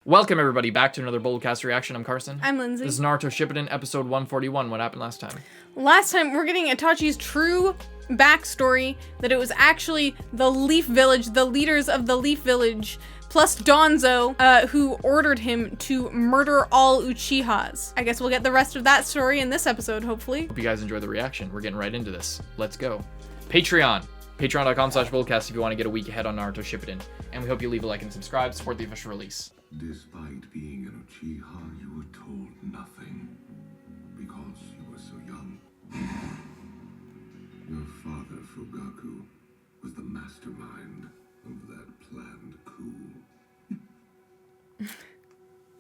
Welcome everybody back to another Boldcast reaction. I'm Carson. I'm Lindsay. This is Naruto Shippuden, episode 141. What happened last time? Last time, we're getting Itachi's true backstory, that it was actually the Leaf Village, the leaders of the Leaf Village, plus Donzo, who ordered him to murder all Uchihas. I guess we'll get the rest of that story in this episode, hopefully. Hope you guys enjoy the reaction. We're getting right into this. Let's go. Patreon. Patreon.com/Boldcast if you want to get a week ahead on Naruto Shippuden. And we hope you leave a like and subscribe, support the official release. Despite being an Uchiha, you were told nothing because you were so young. Your father, Fugaku, was the mastermind of that planned coup.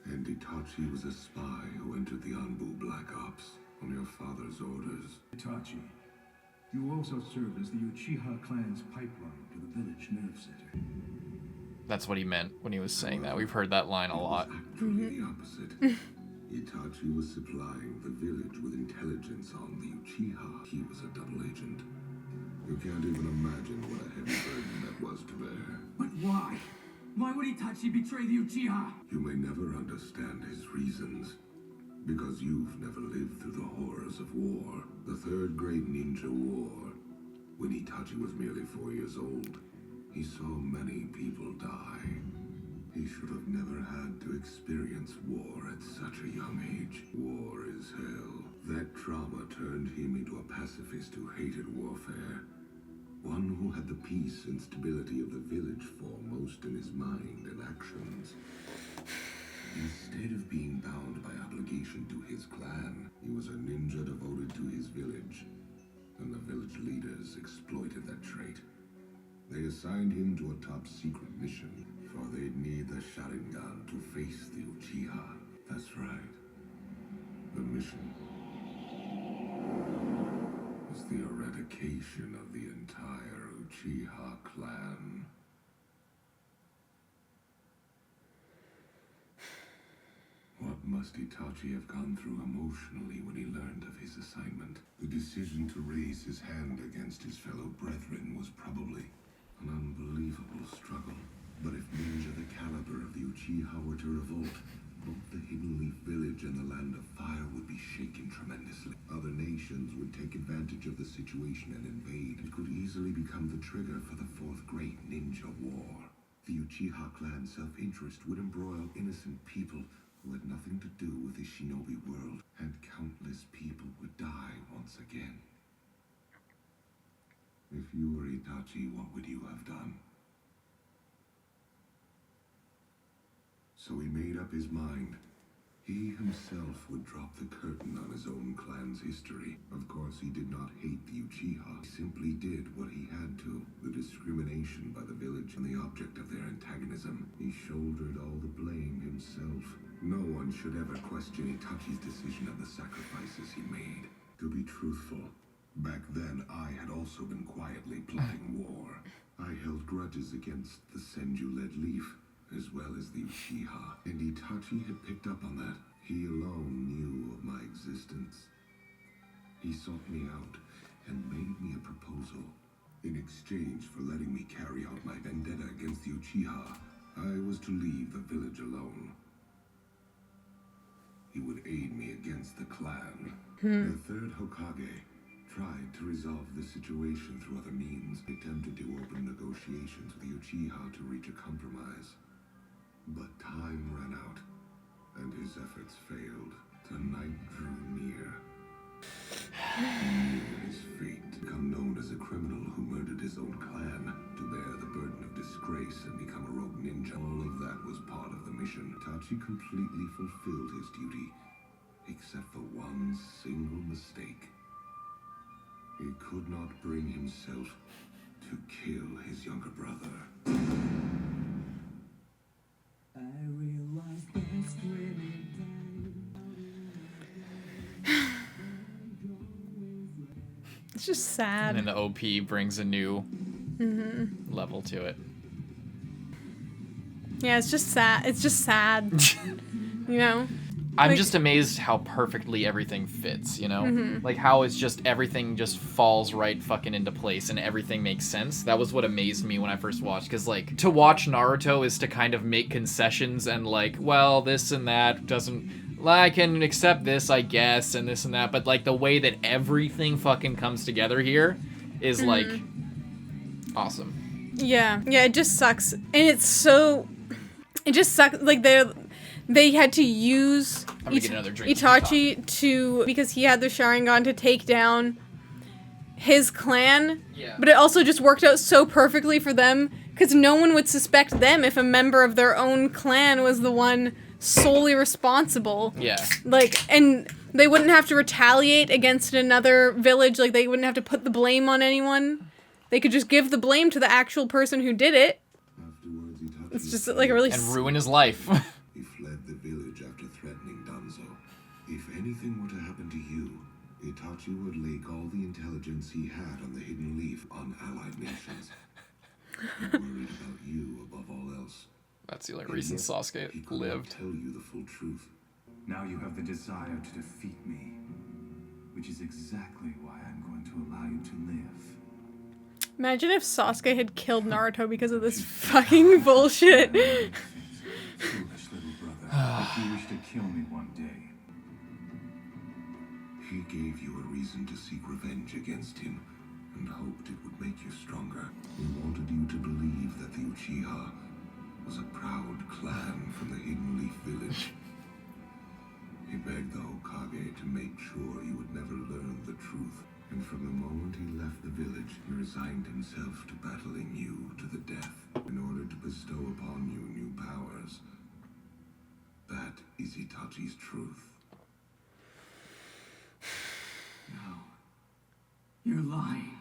And Itachi was a spy who entered the Anbu Black Ops on your father's orders. Itachi, you also served as the Uchiha clan's pipeline to the village nerve center. That's what he meant when he was saying that. We've heard that line a lot. Actually, the opposite. Itachi was supplying the village with intelligence on the Uchiha. He was a double agent. You can't even imagine what a heavy burden that was to bear. But why? Why would Itachi betray the Uchiha? You may never understand his reasons, because you've never lived through the horrors of war. The Third Great Ninja War. When Itachi was merely 4 years old, he saw many people die. He should have never had to experience war at such a young age. War is hell. That trauma turned him into a pacifist who hated warfare. One who had the peace and stability of the village foremost in his mind and actions. Instead of being bound by obligation to his clan, he was a ninja devoted to his village. And the village leaders exploited that trait. They assigned him to a top-secret mission, for they'd need the Sharingan to face the Uchiha. That's right. The mission was the eradication of the entire Uchiha clan. What must Itachi have gone through emotionally when he learned of his assignment? The decision to raise his hand against his fellow brethren was probably an unbelievable struggle. But if ninja the caliber of the Uchiha were to revolt, both the Hidden Leaf Village and the Land of Fire would be shaken tremendously. Other nations would take advantage of the situation and invade. It could easily become the trigger for the Fourth Great Ninja War. The Uchiha clan's self-interest would embroil innocent people who had nothing to do with the shinobi world, and countless people would die once again. If you were Itachi, what would you have done? So he made up his mind. He himself would drop the curtain on his own clan's history. Of course, he did not hate the Uchiha. He simply did what he had to. The discrimination by the village and the object of their antagonism. He shouldered all the blame himself. No one should ever question Itachi's decision and the sacrifices he made. To be truthful, back then, I had also been quietly plotting war. I held grudges against the Senju-led Leaf, as well as the Uchiha, and Itachi had picked up on that. He alone knew of my existence. He sought me out and made me a proposal. In exchange for letting me carry out my vendetta against the Uchiha, I was to leave the village alone. He would aid me against the clan. The third Hokage tried to resolve the situation through other means. He attempted to open negotiations with the Uchiha to reach a compromise. But time ran out, and his efforts failed. The night drew near. Near his fate, become known as a criminal who murdered his own clan, to bear the burden of disgrace and become a rogue ninja. All of that was part of the mission. Itachi completely fulfilled his duty, except for one single mistake. He could not bring himself to kill his younger brother. I realized that's when It's just sad. And then the OP brings a new level to it. Yeah, it's just sad. It's just sad. You know? I'm Like- just amazed how perfectly everything fits, you know? Like how it's just everything just falls right fucking into place and everything makes sense. That was what amazed me when I first watched, because like to watch Naruto is to kind of make concessions and like, well, this and that doesn't, I can accept this, I guess, and this and that, but like the way that everything fucking comes together here is like awesome. Yeah, it just sucks, and it just sucks. Like they had to use I'm gonna get another drink. Itachi because he had the Sharingan to take down his clan. Yeah. But it also just worked out so perfectly for them because no one would suspect them if a member of their own clan was the one solely responsible. Yeah. Like, and they wouldn't have to retaliate against another village. Like, they wouldn't have to put the blame on anyone. They could just give the blame to the actual person who did it. Afterwards, Itachi It's just like a really And ruin his life. He fled the village after threatening Danzo. If anything were to happen to you, Itachi would lake all the intelligence he had on the Hidden Leaf on allied nations. He worried about you above all else. That's the only reason He Sasuke could not lived. tell you the full truth. Now you have the desire to defeat me, which is exactly why I'm going to allow you to live. Imagine if Sasuke had killed Naruto because of this fucking bullshit. Foolish little brother, if you wish to kill me one day. He gave you a reason to seek revenge against him and hoped it would make you stronger. He wanted you to believe that the Uchiha was a proud clan from the Hidden Leaf village. He begged the Hokage to make sure you would never learn the truth. And from the moment he left the village, he resigned himself to battling you to the death in order to bestow upon you new powers. That is Itachi's truth. No. You're lying.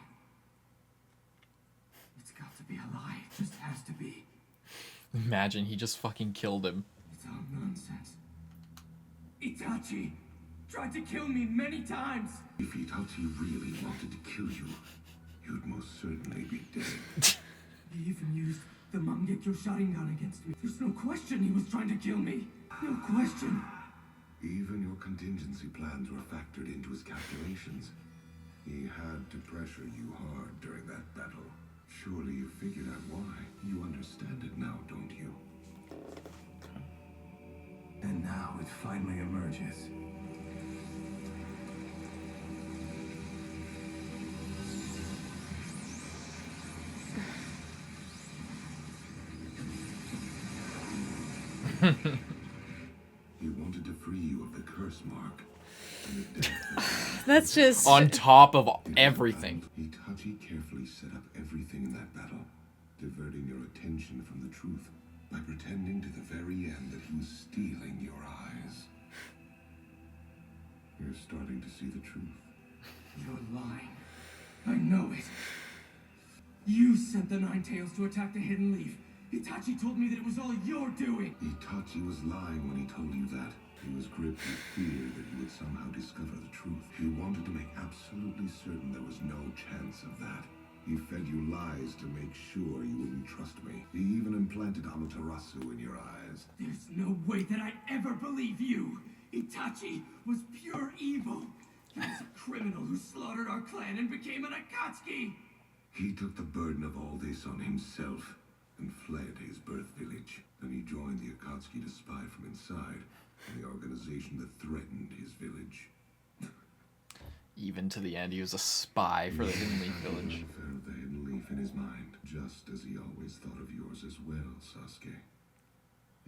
It's got to be a lie. It just has to be. Imagine he just fucking killed him. It's all nonsense. Itachi tried to kill me many times. If Itachi really wanted to kill you, you'd most certainly be dead. He even used the Mangekyo Sharingan against me. There's no question he was trying to kill me. No question. Even your contingency plans were factored into his calculations. He had to pressure you hard during that battle. Surely you figured out why. You understand it now, don't you? And now it finally emerges. He wanted to free you of the curse mark. And the death That's just... On top of everything. Itachi carefully set up everything in that battle, diverting your attention from the truth by pretending to the very end that he was stealing your eyes. You're starting to see the truth. You're lying. I know it. You sent the Nine Tails to attack the Hidden Leaf. Itachi told me that it was all your doing. Itachi was lying when he told you that. He was gripped with fear that you would somehow discover the truth. He wanted to make absolutely certain there was no chance of that. He fed you lies to make sure you wouldn't trust me. He even implanted Amaterasu in your eyes. There's no way that I ever believe you. Itachi was pure evil. He was a criminal who slaughtered our clan and became an Akatsuki. He took the burden of all this on himself and fled his birth village. Then he joined the Akatsuki to spy from inside, the organization that threatened his village. Even to the end, he was a spy for the Hidden Leaf village. The welfare of the Hidden Leaf in his mind, just as he always thought of yours as well, Sasuke.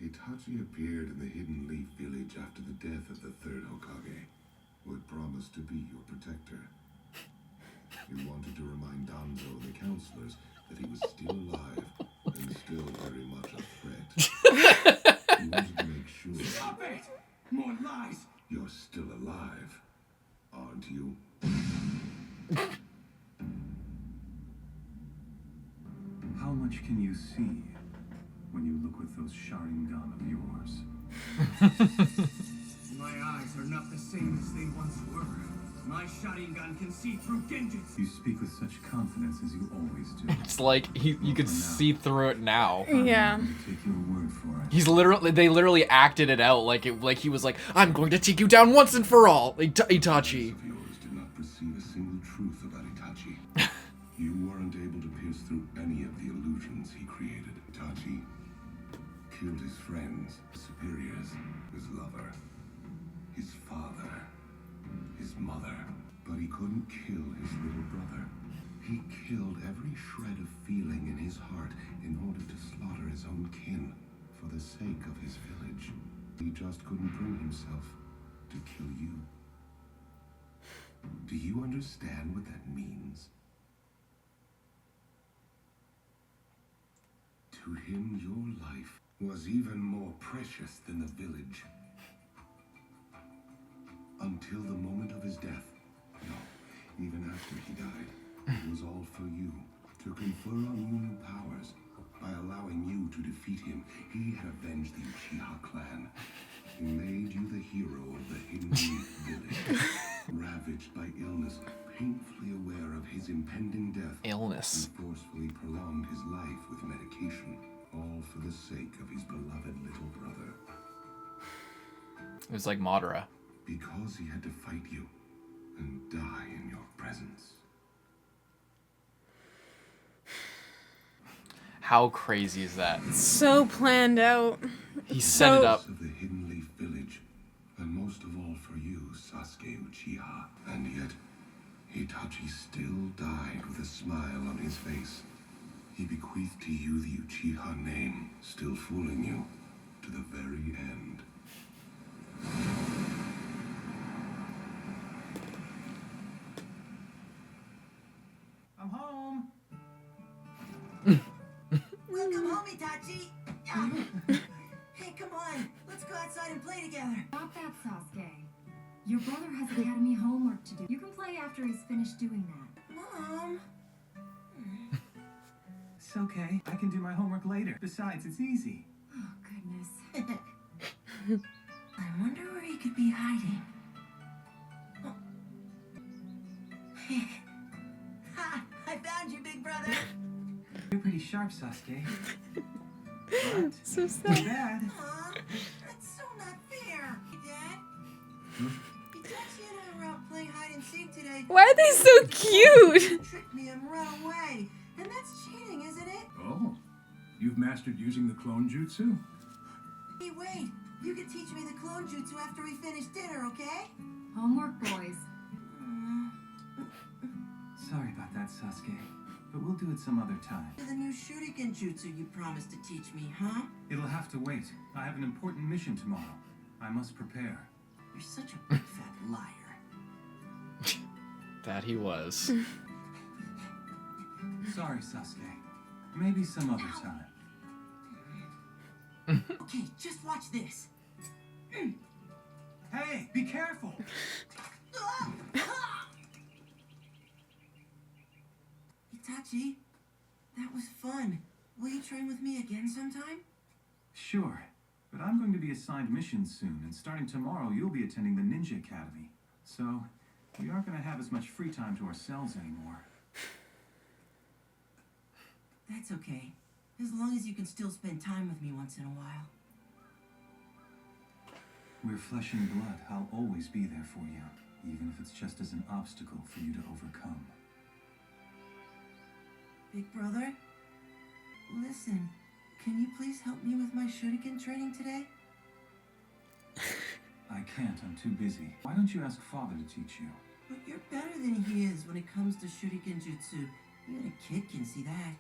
Itachi appeared in the Hidden Leaf village after the death of the third Hokage, who had promised to be your protector. He wanted to remind Danzo and the counselors that he was still alive and still very much a threat. He wanted to make sure Stop it! More lies! you're still alive, aren't you? How much can you see when you look with those Sharingan of yours? My eyes are not the same as they once were. My Sharingan can see through genjutsu. You speak with such confidence as you always do. It's like you could see through it now. Yeah. I'm going to take your word for it. They literally acted it out like he was like, I'm going to take you down once and for all, Itachi. Of yours did not perceive a single truth about Itachi. You weren't able to pierce through any of the illusions he created. Itachi killed his friends, superiors, his lover, his father, his mother. But he couldn't kill his little brother. He killed every shred of feeling in his heart in order to slaughter his own kin for the sake of his village. He just couldn't bring himself to kill you. Do you understand what that means? To him, your life was even more precious than the village. Until the moment of his death. No, even after he died, it was all for you. To confer on you new powers. By allowing you to defeat him, he had avenged the Uchiha clan. He made you the hero of the Hidden Leaf village. Ravaged by illness, painfully aware of his impending death. Illness. And forcefully prolonged his life with medication. All for the sake of his beloved little brother. It was like Madara. Because he had to fight you and die in your presence. How crazy is that? So planned out. He set it up. Of the Hidden Leaf village, and most of all for you, Sasuke Uchiha. And yet, Itachi still died with a smile on his face. He bequeathed to you the Uchiha name, still fooling you to the very end. I'm home. Welcome home, Itachi. Hey, come on. Let's go outside and play together. Stop that, Sasuke. Your brother has academy homework to do. You can play after he's finished doing that. Mom. It's okay. I can do my homework later. Besides, it's easy. Oh, goodness. I wonder where he could be hiding. Oh. Ha! I found you, big brother. You're pretty sharp, Sasuke. But So too sad. bad. Aw, that's so not fair. Hey, Dad. Itachi and I were out playing hide and seek today. Why are they so cute? Tricked me and run away. And that's cheating, isn't it? Oh, you've mastered using the clone jutsu? Hey, wait. You can teach me the clone jutsu after we finish dinner, okay? Homework, boys. Sorry about that, Sasuke. But we'll do it some other time. The new Shuriken jutsu you promised to teach me, huh? It'll have to wait. I have an important mission tomorrow. I must prepare. You're such a big fat liar. That he was. Sorry, Sasuke. Maybe some other time. Okay, just watch this. Hey, be careful! Itachi, that was fun. Will you train with me again sometime? Sure, but I'm going to be assigned missions soon, and starting tomorrow, you'll be attending the Ninja Academy. So, we aren't going to have as much free time to ourselves anymore. That's okay. As long as you can still spend time with me once in a while. We're flesh and blood. I'll always be there for you, even if it's just as an obstacle for you to overcome. Big brother, listen, can you please help me with my Shuriken training today? I can't, I'm too busy. Why don't you ask Father to teach you? But you're better than he is when it comes to Shuriken jutsu. Even a kid can see that.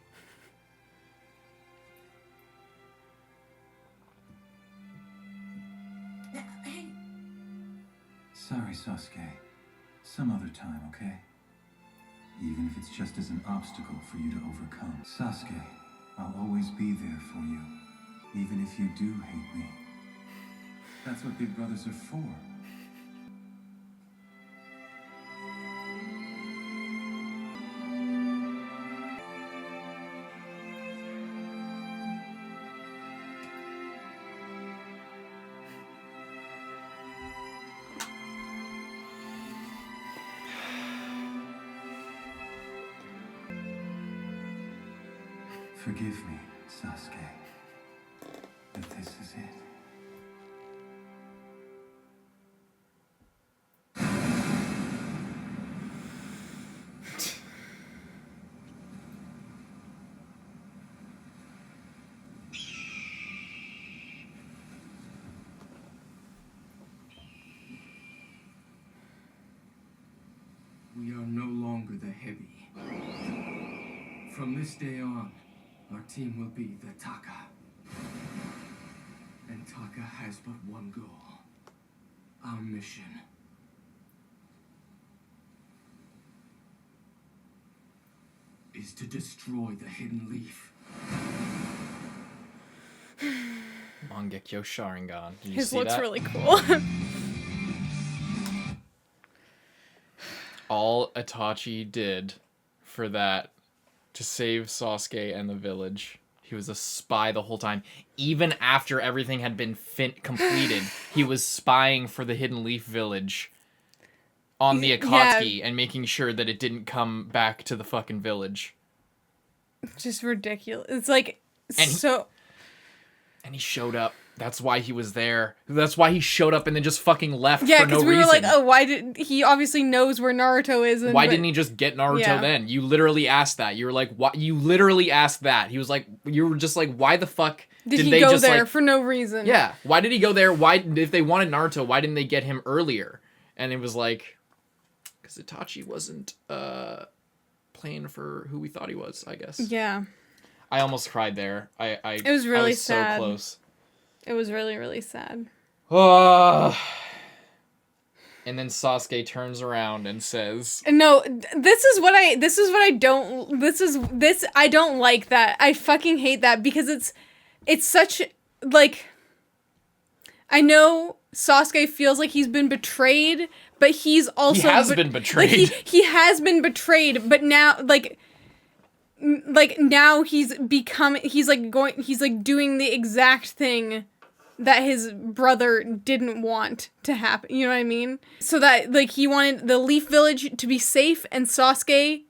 Hey, Sorry, Sasuke. Some other time, okay? Even if it's just as an obstacle for you to overcome. Sasuke, I'll always be there for you. Even if you do hate me. That's what big brothers are for. Forgive me, Sasuke. But this is it. We are no longer the heavy. From this day on, our team will be the Taka. And Taka has but one goal. Our mission. Is to destroy the Hidden Leaf. Mangekyo Sharingan. Did you His see looks that? really cool. All Itachi did for that to save Sasuke and the village. He was a spy the whole time. Even after everything had been completed, he was spying for the Hidden Leaf village on the Akatsuki and making sure that it didn't come back to the fucking village. Just ridiculous. It's like, And he showed up. That's why he was there. That's why he showed up and then just fucking left yeah, for no because we reason. were like, oh, why did he obviously knows where Naruto is? And Why didn't he just get Naruto then? You literally asked that. You were like, "What?" You literally asked that. He was like, you were just like, "Why the fuck did he they go just there like, for no reason?" Yeah, why did he go there? Why, if they wanted Naruto, why didn't they get him earlier? And it was like, because Itachi wasn't playing for who we thought he was, I guess. Yeah. I almost cried there. It was really so sad. close. It was really, really sad. And then Sasuke turns around and says, No, this is what I don't like that. I fucking hate that because it's such, like, I know Sasuke feels like he's been betrayed, but he's also... He has been betrayed. Like, he has been betrayed, but now, now he's doing the exact thing that his brother didn't want to happen. You know what I mean? So that, like, he wanted the Leaf Village to be safe and Sasuke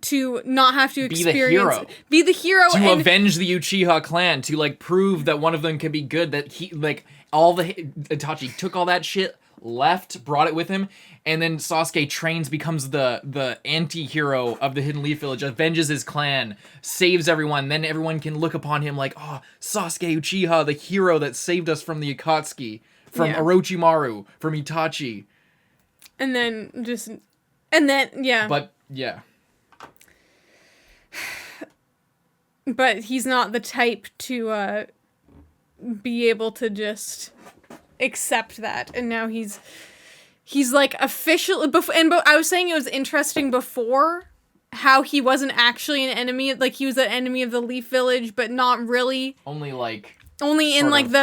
to not have to experience... Be the hero. To avenge the Uchiha clan, to, like, prove that one of them could be good, that he, like, Itachi took all that shit, left, brought it with him, and then Sasuke trains, becomes the anti-hero of the Hidden Leaf Village, avenges his clan, saves everyone, then everyone can look upon him like, oh, Sasuke Uchiha, the hero that saved us from the Akatsuki, from Orochimaru, from Itachi. And then, yeah. But, yeah. But he's not the type to be able to just accept that. And now he's like officially... I was saying it was interesting before how he wasn't actually an enemy. Like, he was an enemy of the Leaf Village, but not really. Only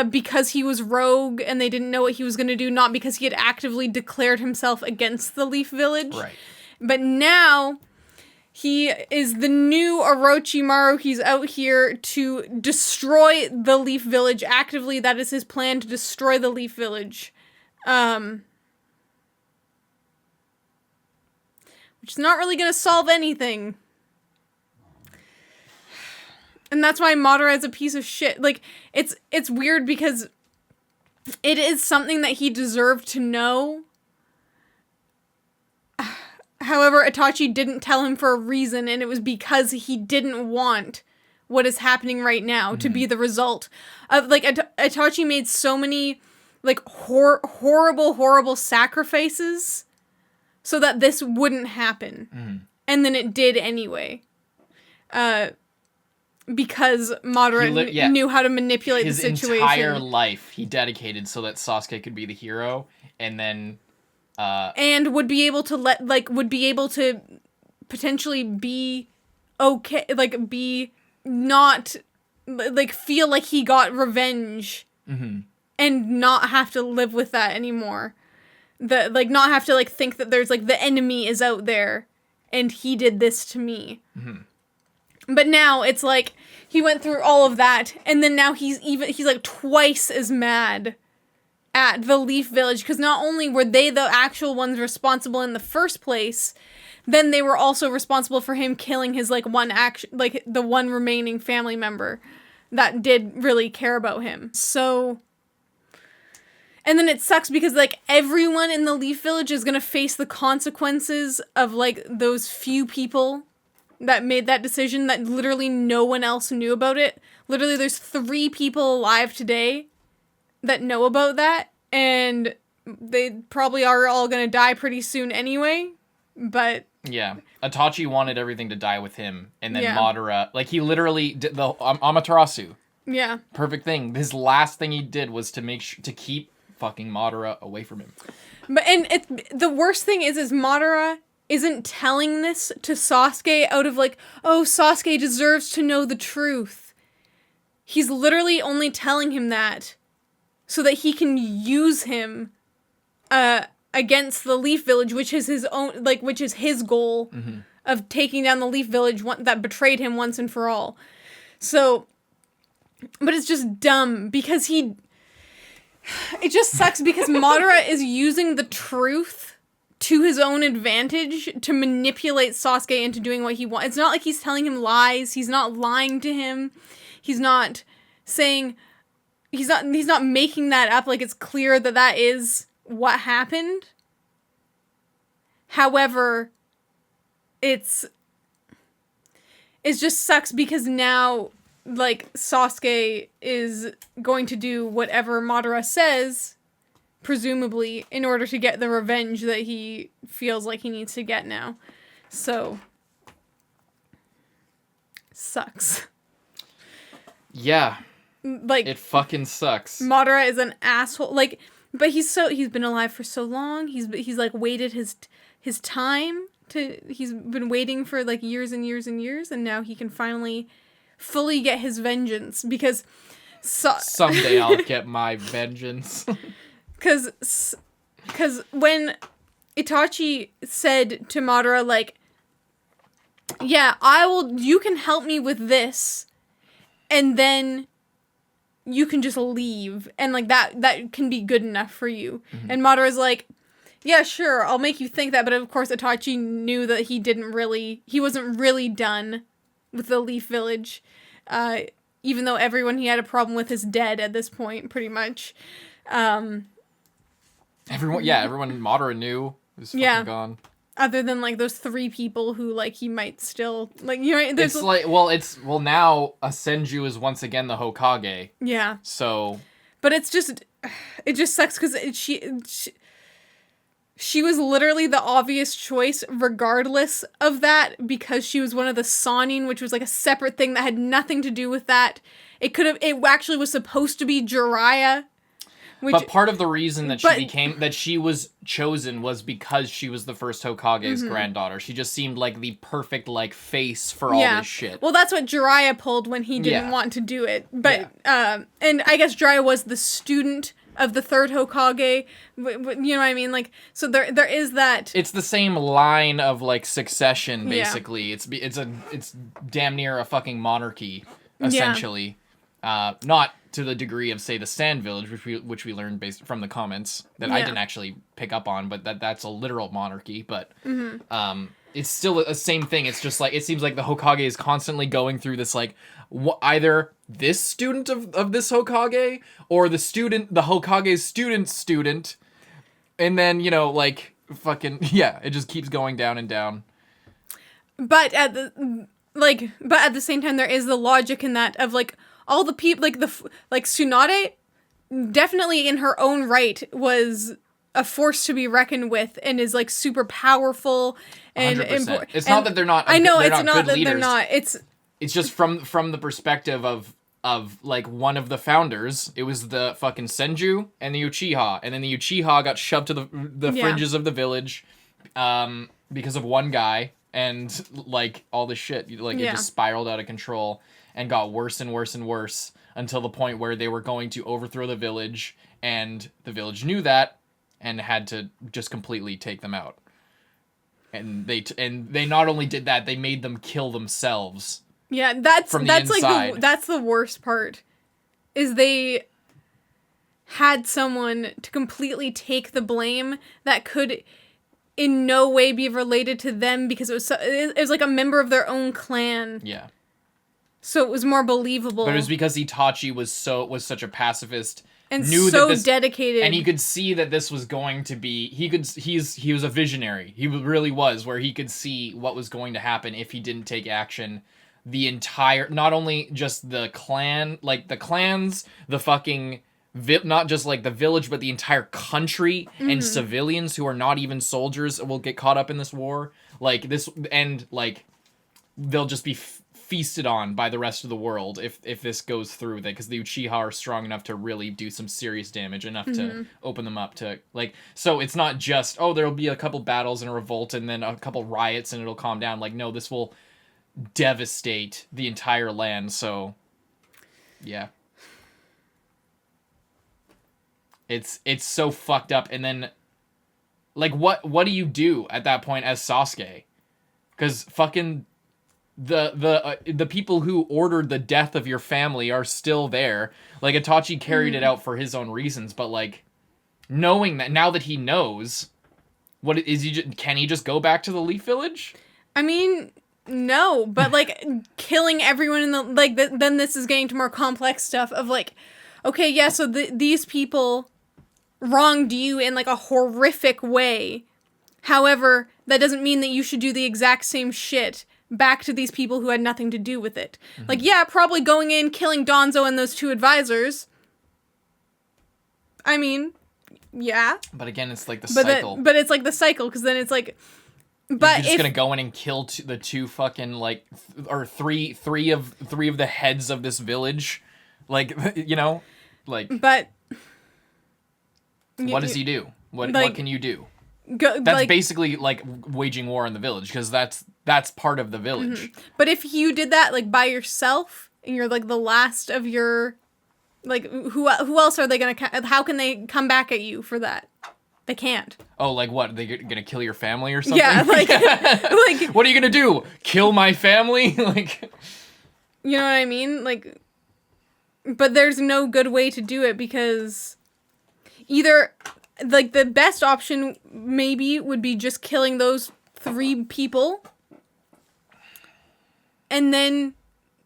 because he was rogue and they didn't know what he was going to do, not because he had actively declared himself against the Leaf Village. Right. But now... he is the new Orochimaru. He's out here to destroy the Leaf Village actively. That is his plan, to destroy the Leaf Village. Which is not really going to solve anything. And that's why Madara is a piece of shit. Like, it's weird because it is something that he deserved to know. However, Itachi didn't tell him for a reason, and it was because he didn't want what is happening right now to be the result of, like, Itachi made so many, like, horrible sacrifices so that this wouldn't happen. And then it did anyway. Because Madara knew how to manipulate the situation. His entire life he dedicated so that Sasuke could be the hero, and then... and would be able to potentially be okay, like, be not, like, feel like he got revenge and not have to live with that anymore. Like, not have to, like, think that there's, like, the enemy is out there and he did this to me. But now it's like he went through all of that, and then now he's like twice as mad at the Leaf Village, because not only were they the actual ones responsible in the first place, then they were also responsible for him killing his like the one remaining family member that did really care about him. So, and then it sucks because like everyone in the Leaf Village is gonna face the consequences of like those few people that made that decision, that literally no one else knew about it. Literally there's 3 people alive today that know about that, and they probably are all gonna die pretty soon anyway, but... Yeah. Itachi wanted everything to die with him, and then Yeah. Madara, like, he literally did the Amaterasu. Yeah. Perfect thing. His last thing he did was to keep fucking Madara away from him. But, and the worst thing is Madara isn't telling this to Sasuke out of like, oh, Sasuke deserves to know the truth. He's literally only telling him that so that he can use him against the Leaf Village, which is his own, like, which is his goal of taking down the Leaf Village that betrayed him once and for all. So, but it's just dumb because it just sucks because Madara is using the truth to his own advantage to manipulate Sasuke into doing what he wants. It's not like he's telling him lies. He's not lying to him. He's not saying, he's not making that up. Like, it's clear that that is what happened. However, it just sucks because now, like, Sasuke is going to do whatever Madara says, presumably, in order to get the revenge that he feels like he needs to get now. So, sucks. Yeah. Like, it fucking sucks. Madara is an asshole. Like, but he's been alive for so long. He's like waited his time he's been waiting for like years and years and years, and now he can finally fully get his vengeance because someday I'll get my vengeance. Because when Itachi said to Madara, like, yeah, you can help me with this, and then you can just leave, and like that can be good enough for you. Mm-hmm. And Madara's like, yeah, sure, I'll make you think that, but of course Itachi knew that he wasn't really done with the Leaf Village, even though everyone he had a problem with is dead at this point, pretty much. Everyone Madara knew was fucking gone. Other than like those 3 people who like he might still like, you know, it's like now a Senju is once again the Hokage. Yeah. So, but it just sucks because she was literally the obvious choice regardless of that, because she was one of the Sannin, which was like a separate thing that had nothing to do with that. It actually was supposed to be Jiraiya. But part of the reason that she was chosen was because she was the first Hokage's granddaughter. She just seemed like the perfect like face for all this shit. Well, that's what Jiraiya pulled when he didn't want to do it. But and I guess Jiraiya was the student of the 3rd Hokage. You know what I mean? Like, so there is that. It's the same line of like succession, basically. Yeah. It's damn near a fucking monarchy, essentially. Yeah. Not to the degree of, say, the Sand Village, which we learned based from the comments that I didn't actually pick up on, but that's a literal monarchy. But it's still the same thing. It's just like it seems like the Hokage is constantly going through this like either this student of this Hokage or the Hokage's student, and then like fucking it just keeps going down and down. But at the same time, there is the logic in that of like. All the people, like Tsunade, definitely in her own right was a force to be reckoned with and is like super powerful and important. It's not that they're not. I know it's not that leaders. They're not. It's just from the perspective of like one of the founders. It was the fucking Senju and the Uchiha, and then the Uchiha got shoved to the fringes of the village, because of one guy, and like all this shit, like it just spiraled out of control. And got worse and worse and worse until the point where they were going to overthrow the village, and the village knew that and had to just completely take them out. And they not only did that, they made them kill themselves. Yeah, that's inside. Like that's the worst part. Is they had someone to completely take the blame that could in no way be related to them because it was like a member of their own clan. Yeah. So it was more believable. But it was because Itachi was such a pacifist and knew so that this, dedicated. and he could see that this was going to be he was a visionary. He really was, where he could see what was going to happen if he didn't take action. The entire, not only just the clan, like the clans, the fucking not just like the village, but the entire country and civilians who are not even soldiers will get caught up in this war. Like this, and like they'll just be feasted on by the rest of the world if this goes through, that because the Uchiha are strong enough to really do some serious damage, enough to open them up to, like, so it's not just, oh, there'll be a couple battles and a revolt and then a couple riots and it'll calm down. Like, no, this will devastate the entire land. So yeah, it's so fucked up. And then like what do you do at that point as Sasuke? Because fucking the people who ordered the death of your family are still there. Like, Itachi carried it out for his own reasons, but like, knowing that, now that he knows, what is can he just go back to the Leaf Village? I mean, no, but like killing everyone in the, like, then this is getting to more complex stuff of like, okay, yeah, so these people wronged you in like a horrific way. However, that doesn't mean that you should do the exact same shit back to these people who had nothing to do with it. Like, yeah, probably going in, killing Donzo and those 2 advisors. I mean, yeah. But again, it's like the cycle. But it's like the cycle, because then it's like, but you're just gonna go in and kill the 2 fucking, like, or three of the heads of this village, like, you know, like. But what does he do? What can you do? That's like, basically like waging war in the village, because that's part of the village. But if you did that like by yourself and you're like the last of your, like, who else are they gonna? How can they come back at you for that? They can't. Oh, like what? They gonna kill your family or something? Yeah, like, like, what are you gonna do? Kill my family? Like, you know what I mean? Like, but there's no good way to do it, because either, like, the best option maybe would be just killing those 3 people and then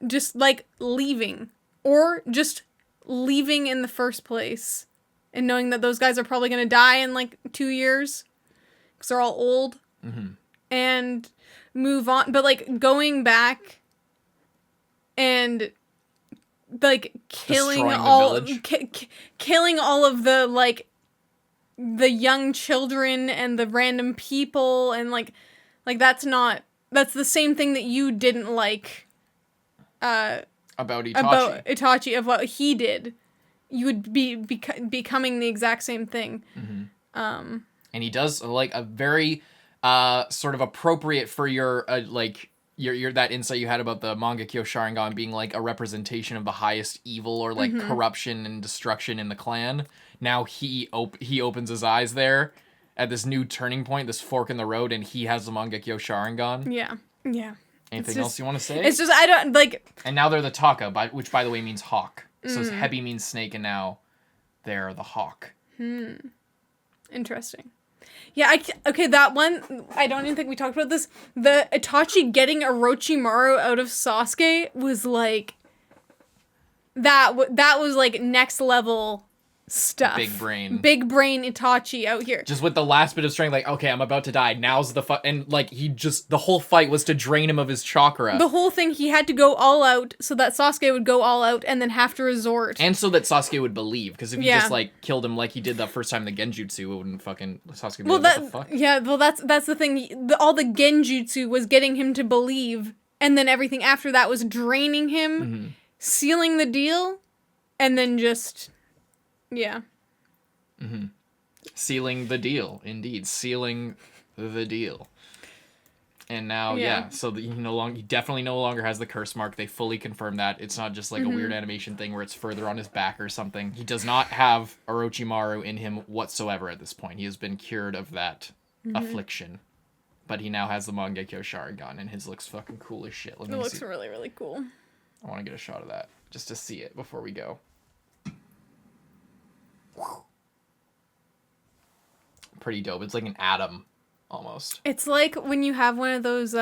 just, like, leaving. Or just leaving in the first place and knowing that those guys are probably going to die in, like, 2 years because they're all old. And move on. But, like, going back and, like, killing all killing all of the, like, the young children and the random people, and like that's the same thing that you didn't like about Itachi, of what he did. You would be becoming the exact same thing. And he does, like, a very sort of appropriate for your like your that insight you had about the Mangekyo Sharingan being like a representation of the highest evil, or like corruption and destruction in the clan. Now he opens his eyes there at this new turning point, this fork in the road, and he has the Mangekyo Sharingan. Yeah. Anything else you want to say? It's just, I don't, like... And now they're the Taka, which, by the way, means hawk. So Hebi means snake, and now they're the hawk. Interesting. Yeah, okay, that one, I don't even think we talked about this. The Itachi getting Orochimaru out of Sasuke was, like... That was, like, next level stuff. Big brain Itachi out here. Just with the last bit of strength, like, okay, I'm about to die. Now's the and like the whole fight was to drain him of his chakra. The whole thing, he had to go all out so that Sasuke would go all out and then have to resort. And so that Sasuke would believe, because if he just like killed him like he did that first time in the Genjutsu, it wouldn't fucking Sasuke be like, what the fuck? Yeah, well that's the thing. All the Genjutsu was getting him to believe, and then everything after that was draining him, sealing the deal, and then just sealing the deal, indeed, sealing the deal. And now, so that he definitely no longer has the curse mark. They fully confirmed that. It's not just like a weird animation thing where it's further on his back or something. He does not have Orochimaru in him whatsoever at this point. He has been cured of that affliction. But he now has the Mangekyo Sharingan, and his looks fucking cool as shit. It looks really, really cool. I want to get a shot of that, just to see it before we go. Pretty dope. It's like an atom almost. It's like when you have one of those,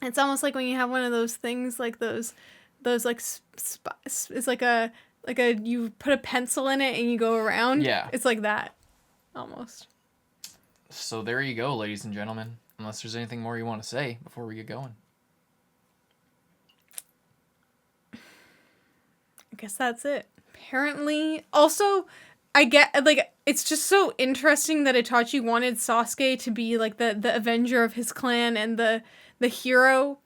it's almost like when you have one of those things, like those like, it's like a, you put a pencil in it and you go around. Yeah. It's like that, almost. So there you go, ladies and gentlemen. Unless there's anything more you want to say before we get going. I guess that's it. Apparently, also, I get, like, it's just so interesting that Itachi wanted Sasuke to be, like, the avenger of his clan and the hero,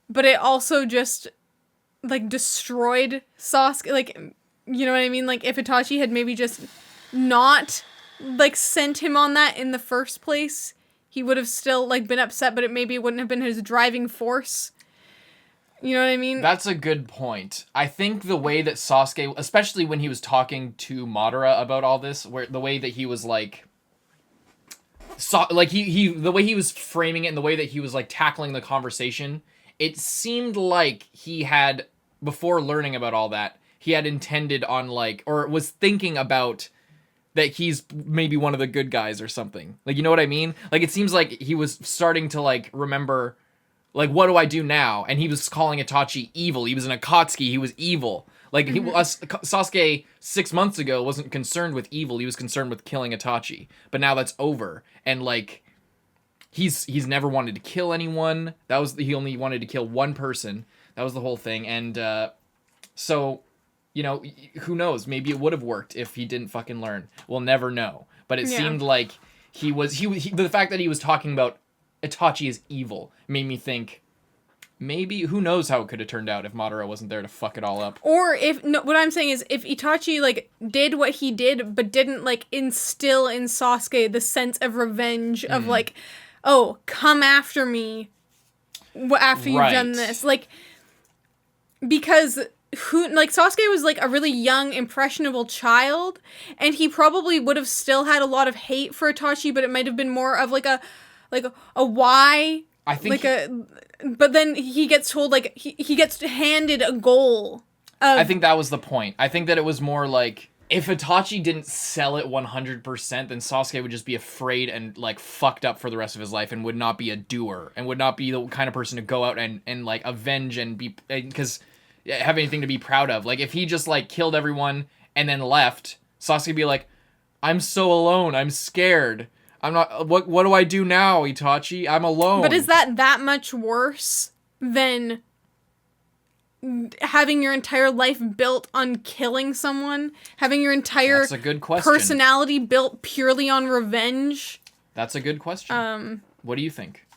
but it also just, like, destroyed Sasuke, like, you know what I mean? Like, if Itachi had maybe just not, like, sent him on that in the first place, he would have still, like, been upset, but it wouldn't have been his driving force. You know what I mean? That's a good point. I think the way that Sasuke, especially when he was talking to Madara about all this, where the way that he was like, the way he was framing it and the way that he was like tackling the conversation, it seemed like he had, before learning about all that, he had intended on like, or was thinking about that he's maybe one of the good guys or something. Like, you know what I mean? Like, it seems like he was starting to like remember, like, what do I do now? And he was calling Itachi evil. He was an Akatsuki. He was evil. Like, Sasuke 6 months ago wasn't concerned with evil. He was concerned with killing Itachi. But now that's over. And, like, he's never wanted to kill anyone. He only wanted to kill one person. That was the whole thing. And, so, you know, who knows? Maybe it would have worked if he didn't fucking learn. We'll never know. But it seemed like the fact that he was talking about Itachi is evil made me think, maybe, who knows how it could have turned out if Madara wasn't there to fuck it all up. Or what I'm saying is, if Itachi, like, did what he did, but didn't, like, instill in Sasuke the sense of revenge of, like, oh, come after me after you've done this. Like, because Sasuke was, like, a really young, impressionable child, and he probably would have still had a lot of hate for Itachi, but it might have been more of, like, a why, I think, but then he gets told, like, he gets handed a goal. I think that was the point. I think that it was more like, if Itachi didn't sell it 100%, then Sasuke would just be afraid and, like, fucked up for the rest of his life and would not be a doer and would not be the kind of person to go out and like, avenge and be, because have anything to be proud of. Like, if he just, like, killed everyone and then left, Sasuke would be like, I'm so alone, I'm scared. I'm not, what do I do now, Itachi? I'm alone. But is that much worse than having your entire life built on killing someone? Having your entire That's a good question. Personality built purely on revenge? That's a good question. What do you think?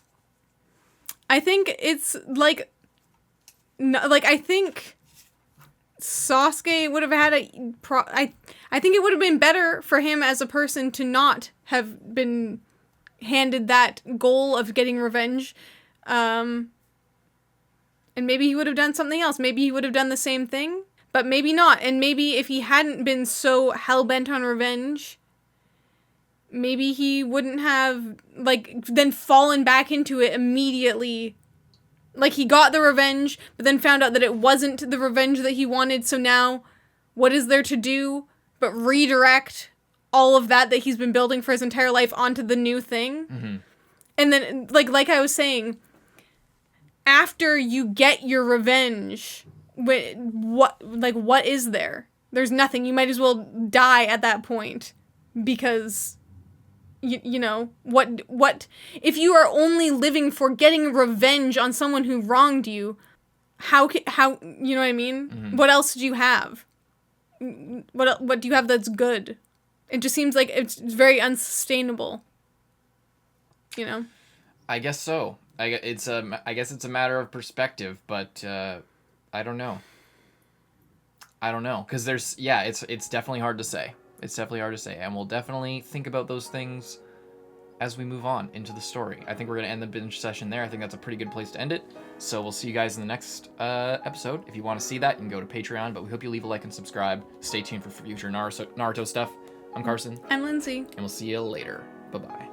I think it's like, I think Sasuke would have had I think it would have been better for him as a person to not have been handed that goal of getting revenge. And maybe he would have done something else. Maybe he would have done the same thing, but maybe not. And maybe if he hadn't been so hell-bent on revenge, maybe he wouldn't have, like, then fallen back into it immediately. Like, he got the revenge, but then found out that it wasn't the revenge that he wanted, so now, what is there to do but redirect all of that he's been building for his entire life onto the new thing? Mm-hmm. And then, like I was saying, after you get your revenge, what is there? There's nothing. You might as well die at that point, because you know, what if you are only living for getting revenge on someone who wronged you, how you know what I mean? Mm-hmm. What else do you have? What do you have that's good? It just seems like it's very unsustainable. You know? I guess so. I guess it's a matter of perspective, but I don't know. Because it's definitely hard to say. It's definitely hard to say, and we'll definitely think about those things as we move on into the story. I think we're going to end the binge session there. I think that's a pretty good place to end it. So we'll see you guys in the next episode. If you want to see that, you can go to Patreon, but we hope you leave a like and subscribe. Stay tuned for future Naruto stuff. I'm Carson. I'm Lindsay. And we'll see you later. Bye-bye.